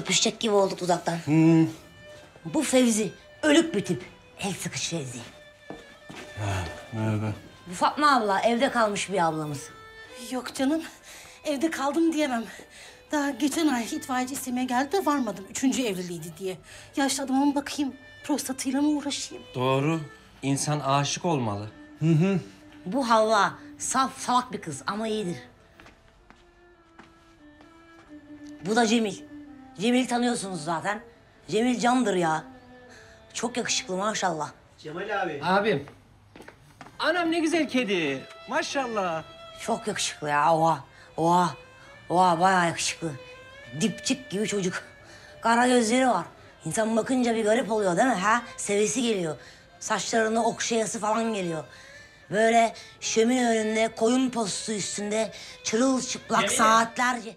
Öpüşecek gibi olduk uzaktan. Bu Fevzi. Ölük bir tip. El sıkış Fevzi. Merhaba. Bu Fatma abla. Evde kalmış bir ablamız. Yok canım, evde kaldım diyemem. Daha geçen ay itfaiyeci istemeye geldi de varmadım. 3. evliliğiydi diye. Yaşlı adamın bakayım, prostatıyla mı uğraşayım? Doğru. İnsan aşık olmalı. Bu Havva. Saf salak bir kız ama iyidir. Bu da Cemil. Cemil tanıyorsunuz zaten. Cemil candır ya. Çok yakışıklı maşallah. Cemal abi. Abim. Anam ne güzel kedi. Maşallah. Çok yakışıklı ya. Oha. Oha. Oha bayağı yakışıklı. Dipçik gibi çocuk. Kara gözleri var. İnsan bakınca bir garip oluyor değil mi? Ha? Sevesi geliyor. Saçlarında okşayası falan geliyor. Böyle şömine önünde koyun postu üstünde çırılçıplak saatlerce...